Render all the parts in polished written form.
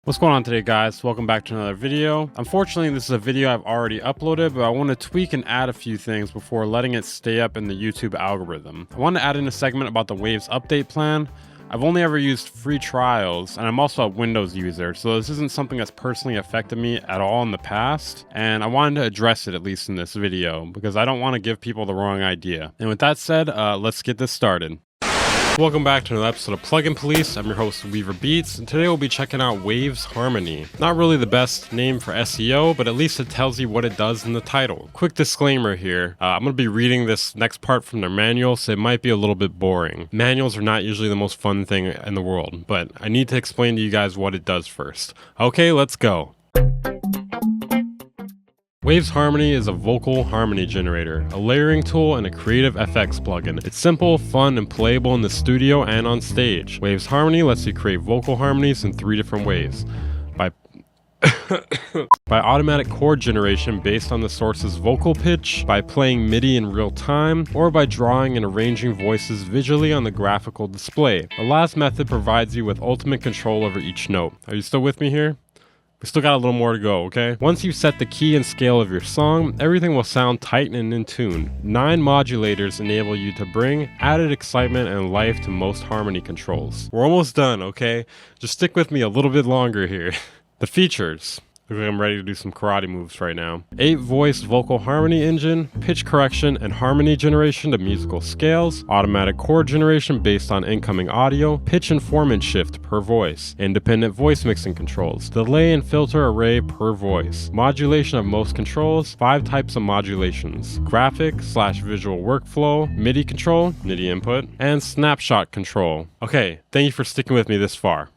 What's going on today, guys? Welcome back to another video. Unfortunately, this is a video I've already uploaded, but I want to tweak and add a few things before letting it stay up in the YouTube algorithm. I want to add in a segment about the Waves update plan. I've only ever used free trials, and I'm also a Windows user, so this isn't something that's personally affected me at all in the past, and I wanted to address it at least in this video, because I don't want to give people the wrong idea. And with that said, let's get this started. Welcome back to another episode of Plugin Police. I'm your host, Weaver Beats, and today we'll be checking out Waves Harmony. Not really the best name for SEO, but at least it tells you what it does in the title. Quick disclaimer here, I'm going to be reading this next part from their manual, so it might be a little bit boring. Manuals are not usually the most fun thing in the world, but I need to explain to you guys what it does first. Okay, let's go. Waves Harmony is a vocal harmony generator, a layering tool, and a creative FX plugin. It's simple, fun, and playable in the studio and on stage. Waves Harmony lets you create vocal harmonies in 3 different ways. By automatic chord generation based on the source's vocal pitch, by playing MIDI in real time, or by drawing and arranging voices visually on the graphical display. The last method provides you with ultimate control over each note. Are you still with me here? We still got a little more to go, okay? Once you've set the key and scale of your song, everything will sound tight and in tune. 9 modulators enable you to bring added excitement and life to most harmony controls. We're almost done, okay? Just stick with me a little bit longer here. The features. Looks like I'm ready to do some karate moves right now. 8-voice vocal harmony engine, pitch correction and harmony generation to musical scales, automatic chord generation based on incoming audio, pitch and formant shift per voice, independent voice mixing controls, delay and filter array per voice, modulation of most controls, 5 types of modulations, graphic/visual workflow, MIDI control, MIDI input, and snapshot control. Okay, thank you for sticking with me this far.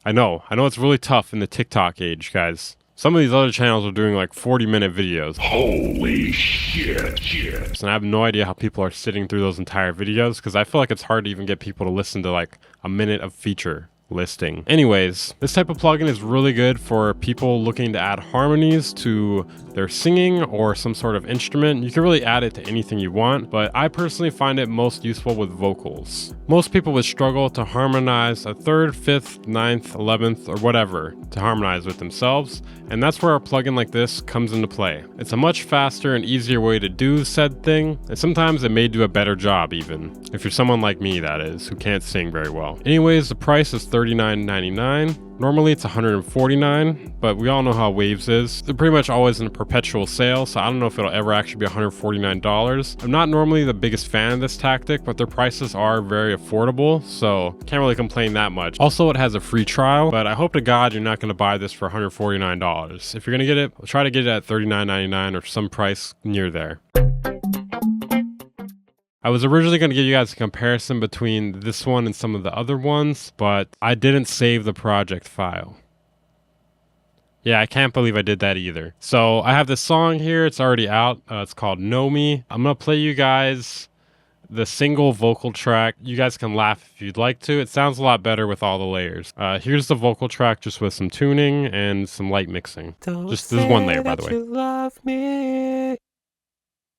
I know it's really tough in the TikTok age, guys. Some of these other channels are doing like 40-minute videos. Holy shit. And I have no idea how people are sitting through those entire videos because I feel like it's hard to even get people to listen to like a minute of feature listing. Anyways, this type of plugin is really good for people looking to add harmonies to their singing or some sort of instrument. You can really add it to anything you want, but I personally find it most useful with vocals. Most people would struggle to harmonize a 3rd, 5th, 9th, 11th, or whatever to harmonize with themselves, and that's where a plugin like this comes into play. It's a much faster and easier way to do said thing, and sometimes it may do a better job even, if you're someone like me, that is, who can't sing very well. Anyways, the price is $39.99. Normally it's $149, but we all know how Waves is. They're pretty much always in a perpetual sale, so I don't know if it'll ever actually be $149. I'm not normally the biggest fan of this tactic, but their prices are very affordable, so can't really complain that much. Also, it has a free trial, but I hope to God you're not going to buy this for $149. If you're going to get it, try to get it at $39.99 or some price near there. I was originally going to give you guys a comparison between this one and some of the other ones, but I didn't save the project file. Yeah, I can't believe I did that either. So I have this song here. It's already out. It's called Know Me. I'm going to play you guys the single vocal track. You guys can laugh if you'd like to. It sounds a lot better with all the layers. Here's the vocal track just with some tuning and some light mixing. Just this one layer, by the way. You love me.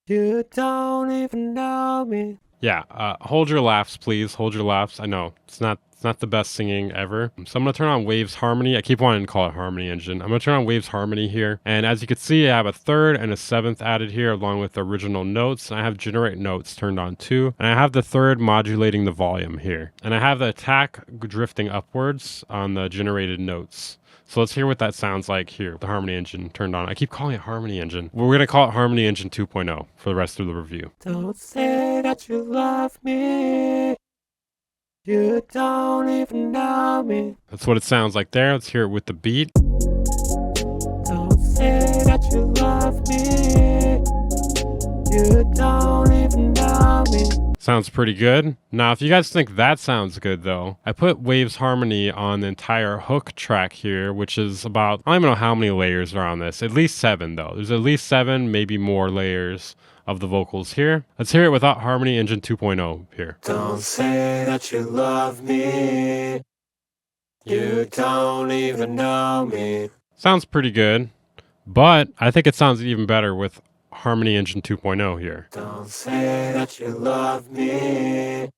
You don't even know me. Yeah, hold your laughs, please. Hold your laughs. I know it's not the best singing ever. So I'm gonna turn on Waves Harmony. I keep wanting to call it Harmony Engine. I'm gonna turn on Waves Harmony here, and as you can see, I have a 3rd and a 7th added here, along with the original notes. And I have Generate Notes turned on too, and I have the 3rd modulating the volume here, and I have the attack drifting upwards on the generated notes. So let's hear what that sounds like here, the Harmony Engine turned on. I keep calling it Harmony Engine. We're going to call it Harmony Engine 2.0 for the rest of the review. Don't say that you love me. You don't even know me. That's what it sounds like there. Let's hear it with the beat. Don't say that you love me. You don't even know me. Sounds pretty good. Now, if you guys think that sounds good, though, I put Waves Harmony on the entire hook track here, which is about, I don't even know how many layers are on this. At least 7, though. There's at least 7, maybe more layers of the vocals here. Let's hear it without Harmony Engine 2.0 here. Don't say that you love me. You don't even know me. Sounds pretty good, but I think it sounds even better with Harmony Engine 2.0 here. Don't say that you love me.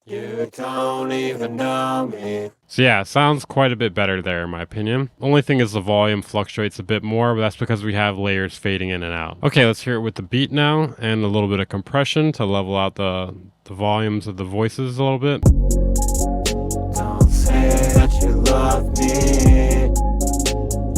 You don't even know me. So yeah, it sounds quite a bit better there in my opinion. Only thing is the volume fluctuates a bit more, but that's because we have layers fading in and out. Okay, let's hear it with the beat now and a little bit of compression to level out the volumes of the voices a little bit. Don't say that you love me.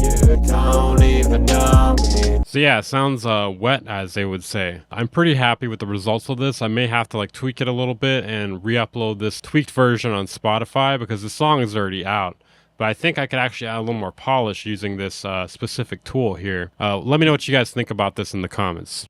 You don't even know me. So yeah, it sounds wet, as they would say. I'm pretty happy with the results of this. I may have to like tweak it a little bit and re-upload this tweaked version on Spotify because the song is already out. But I think I could actually add a little more polish using this specific tool here. Let me know what you guys think about this in the comments.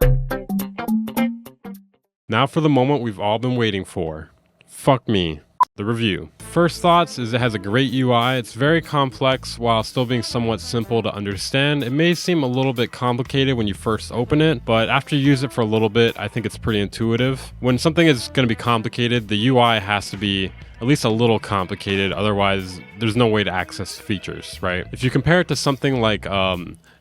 Now for the moment we've all been waiting for. Fuck me. The review. First thoughts is it has a great UI. It's very complex while still being somewhat simple to understand. It may seem a little bit complicated when you first open it, but after you use it for a little bit, I think it's pretty intuitive. When something is going to be complicated, the UI has to be at least a little complicated, otherwise there's no way to access features, right? If you compare it to something like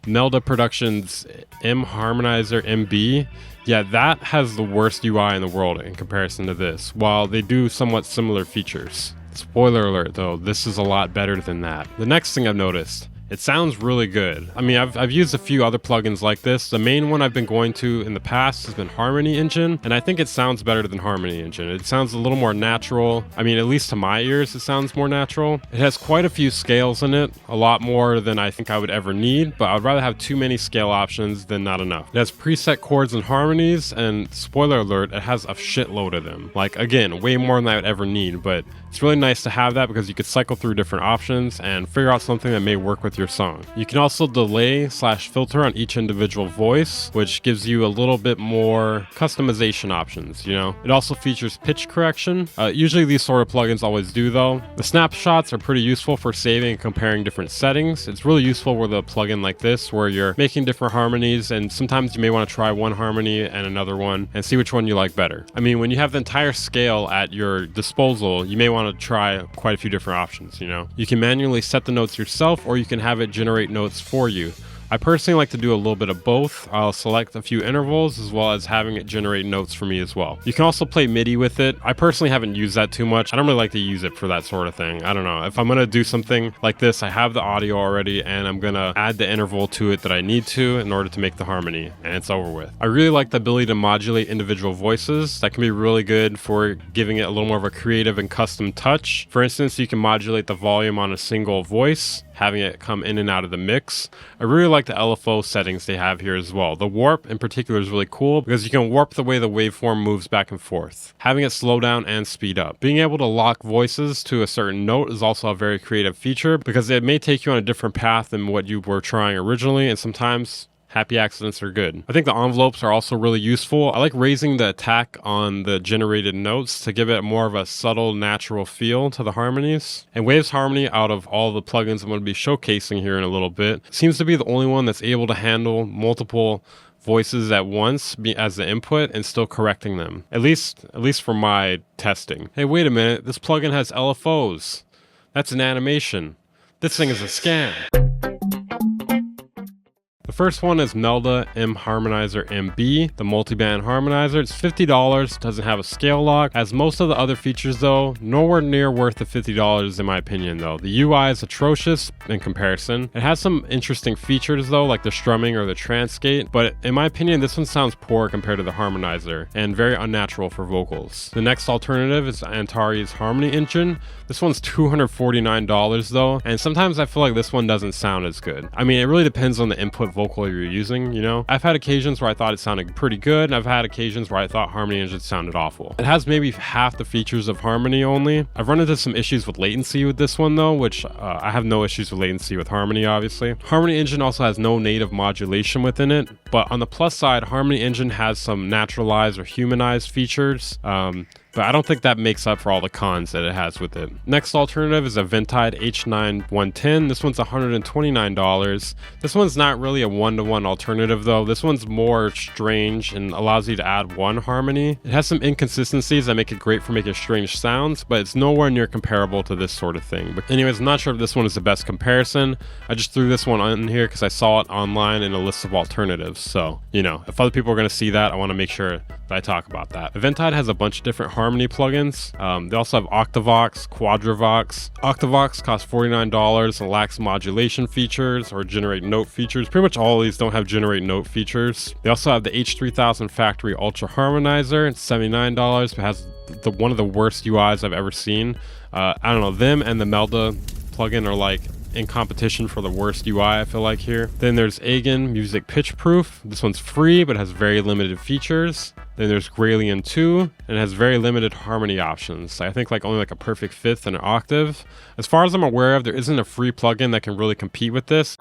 Melda Productions M Harmonizer MB, yeah, that has the worst UI in the world in comparison to this, while they do somewhat similar features. Spoiler alert though, this is a lot better than that. The next thing I've noticed, it sounds really good. I mean, I've used a few other plugins like this. The main one I've been going to in the past has been Harmony Engine, and I think it sounds better than Harmony Engine. It sounds a little more natural. I mean, at least to my ears, it sounds more natural. It has quite a few scales in it, a lot more than I think I would ever need, but I'd rather have too many scale options than not enough. It has preset chords and harmonies, and spoiler alert, it has a shitload of them. Like, again, way more than I would ever need, but it's really nice to have that because you could cycle through different options and figure out something that may work with your song. You can also delay/filter on each individual voice, which gives you a little bit more customization options, you know? It also features pitch correction. Usually these sort of plugins always do though. The snapshots are pretty useful for saving and comparing different settings. It's really useful with a plugin like this where you're making different harmonies and sometimes you may want to try one harmony and another one and see which one you like better. I mean, when you have the entire scale at your disposal, you may want to try quite a few different options, you know? You can manually set the notes yourself or you can have it generate notes for you. I personally like to do a little bit of both. I'll select a few intervals as well as having it generate notes for me as well. You can also play MIDI with it. I personally haven't used that too much. I don't really like to use it for that sort of thing. I don't know. If I'm going to do something like this, I have the audio already and I'm going to add the interval to it that I need to in order to make the harmony and it's over with. I really like the ability to modulate individual voices. That can be really good for giving it a little more of a creative and custom touch. For instance, you can modulate the volume on a single voice, having it come in and out of the mix. I really like the LFO settings they have here as well. The warp in particular is really cool because you can warp the way the waveform moves back and forth, having it slow down and speed up. Being able to lock voices to a certain note is also a very creative feature because it may take you on a different path than what you were trying originally, and sometimes happy accidents are good. I think the envelopes are also really useful. I like raising the attack on the generated notes to give it more of a subtle, natural feel to the harmonies. And Waves Harmony, out of all the plugins I'm going to be showcasing here in a little bit, seems to be the only one that's able to handle multiple voices at once as the input and still correcting them. At least for my testing. Hey, wait a minute. This plugin has LFOs. That's an animation. This thing is a scam. The first one is Melda M Harmonizer MB, the multi-band harmonizer. It's $50, doesn't have a scale lock. Has most of the other features though, nowhere near worth the $50 in my opinion though. The UI is atrocious in comparison. It has some interesting features though, like the strumming or the transgate, but in my opinion, this one sounds poor compared to the harmonizer and very unnatural for vocals. The next alternative is Antares Harmony Engine. This one's $249 though, and sometimes I feel like this one doesn't sound as good. I mean, it really depends on the input vocal you're using, you know? I've had occasions where I thought it sounded pretty good, and I've had occasions where I thought Harmony Engine sounded awful. It has maybe half the features of Harmony only. I've run into some issues with latency with this one though, which I have no issues with latency with Harmony, obviously. Harmony Engine also has no native modulation within it, but on the plus side, Harmony Engine has some naturalized or humanized features. But I don't think that makes up for all the cons that it has with it. Next alternative is a Ventide H9 110. This one's $129. This one's not really a one-to-one alternative though. This one's more strange and allows you to add one harmony. It has some inconsistencies that make it great for making strange sounds, but it's nowhere near comparable to this sort of thing. But anyways, I'm not sure if this one is the best comparison. I just threw this one on here because I saw it online in a list of alternatives. So, you know, if other people are going to see that, I want to make sure that I talk about that. Eventide has a bunch of different harmony plugins. They also have Octavox, Quadravox. Octavox costs $49 and lacks modulation features or generate note features. Pretty much all of these don't have generate note features. They also have the H3000 Factory Ultra Harmonizer. It's $79, but has one of the worst UIs I've ever seen. I don't know, them and the Melda plugin are like in competition for the worst UI, I feel like here. Then there's Agen Music Pitch Proof. This one's free, but has very limited features. Then there's Gralien 2, and it has very limited harmony options. I think like only like a perfect fifth and an octave. As far as I'm aware of, there isn't a free plugin that can really compete with this.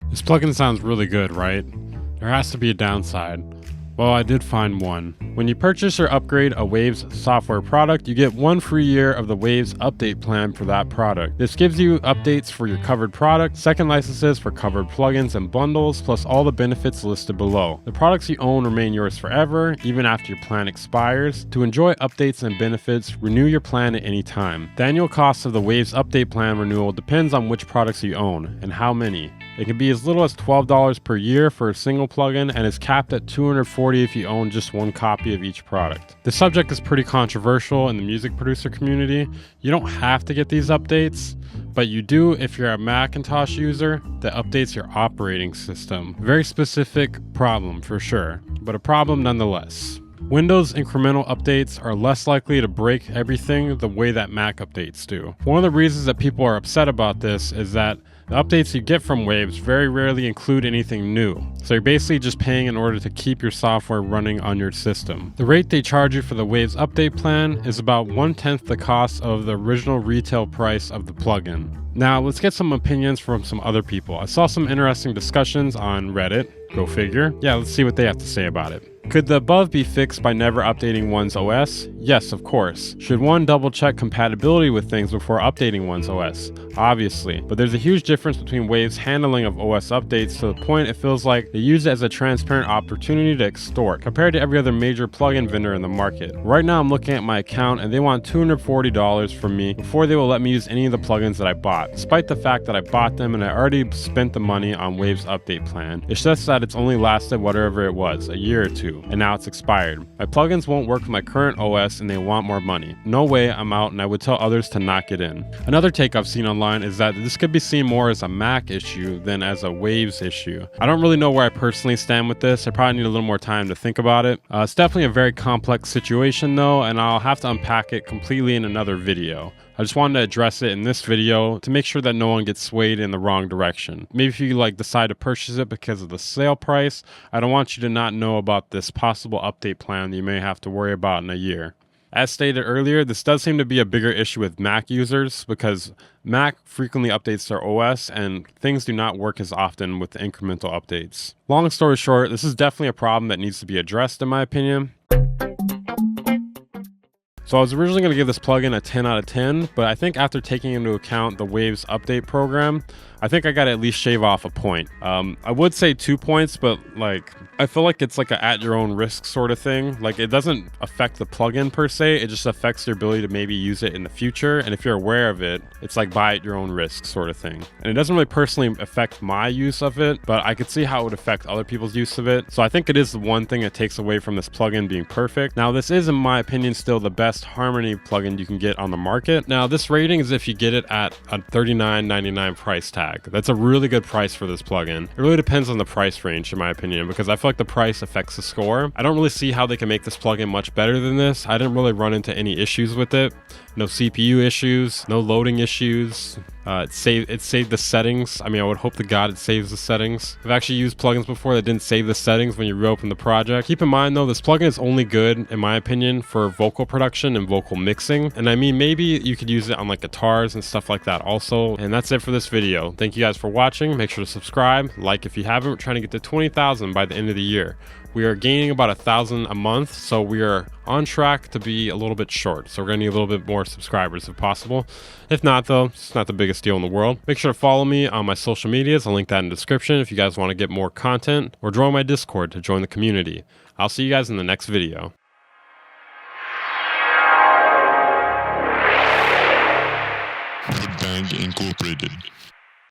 This plugin sounds really good, right? There has to be a downside. Well, I did find one. When you purchase or upgrade a Waves software product, you get 1 free year of the Waves update plan for that product. This gives you updates for your covered product, second licenses for covered plugins and bundles, plus all the benefits listed below. The products you own remain yours forever, even after your plan expires. To enjoy updates and benefits, renew your plan at any time. The annual cost of the Waves update plan renewal depends on which products you own and how many. It can be as little as $12 per year for a single plugin and is capped at $240 if you own just 1 copy of each product. The subject is pretty controversial in the music producer community. You don't have to get these updates, but you do if you're a Macintosh user that updates your operating system. Very specific problem for sure, but a problem nonetheless. Windows incremental updates are less likely to break everything the way that Mac updates do. One of the reasons that people are upset about this is that the updates you get from Waves very rarely include anything new, so you're basically just paying in order to keep your software running on your system. The rate they charge you for the Waves update plan is about 1/10 the cost of the original retail price of the plugin. Now let's get some opinions from some other people. I saw some interesting discussions on Reddit. Go figure. Yeah, let's see what they have to say about it. Could the above be fixed by never updating one's OS? Yes, of course. Should one double check compatibility with things before updating one's OS? Obviously. But there's a huge difference between Waves' handling of OS updates to the point it feels like they use it as a transparent opportunity to extort, compared to every other major plugin vendor in the market. Right now I'm looking at my account and they want $240 from me before they will let me use any of the plugins that I bought, despite the fact that I bought them and I already spent the money on Waves' update plan. It's just that it's only lasted whatever it was, a year or two. And now it's expired. My plugins won't work with my current OS and they want more money. No way, I'm out, and I would tell others to not get in. Another take I've seen online is that this could be seen more as a Mac issue than as a Waves issue. I don't really know where I personally stand with this. I probably need a little more time to think about it. It's definitely a very complex situation though, and I'll have to unpack it completely in another video. I just wanted to address it in this video to make sure that no one gets swayed in the wrong direction. Maybe if you decide to purchase it because of the sale price, I don't want you to not know about this possible update plan that you may have to worry about in a year. As stated earlier, this does seem to be a bigger issue with Mac users because Mac frequently updates their OS and things do not work as often with the incremental updates. Long story short, this is definitely a problem that needs to be addressed in my opinion. So I was originally going to give this plugin a 10 out of 10, but I think after taking into account the Waves update program, I think I got to at least shave off a point. I would say 2 points, but I feel like it's like a at your own risk sort of thing. It doesn't affect the plugin per se, it just affects your ability to maybe use it in the future. And if you're aware of it, it's like buy at your own risk sort of thing. And it doesn't really personally affect my use of it, but I could see how it would affect other people's use of it. So I think it is the one thing that takes away from this plugin being perfect. Now this is, in my opinion, still the best harmony plugin you can get on the market. Now this rating is if you get it at a $39.99 price tag. That's a really good price for this plugin. It really depends on the price range in my opinion, because I feel like the price affects the score. I don't really see how they can make this plugin much better than this. I didn't really run into any issues with it. No CPU issues, no loading issues. It saved the settings. I mean, I would hope to God it saves the settings. I've actually used plugins before that didn't save the settings when you reopen the project. Keep in mind though, this plugin is only good, in my opinion, for vocal production and vocal mixing. And I mean, maybe you could use it on guitars and stuff like that also. And that's it for this video. Thank you guys for watching. Make sure to subscribe, like if you haven't. We're trying to get to 20,000 by the end of the year. We are gaining about 1,000 a month, so we are on track to be a little bit short. So we're gonna need a little bit more subscribers if possible. If not though, it's not the biggest deal in the world. Make sure to follow me on my social medias. I'll link that in the description if you guys want to get more content, or join my Discord to join the community. I'll see you guys in the next video. Band Incorporated.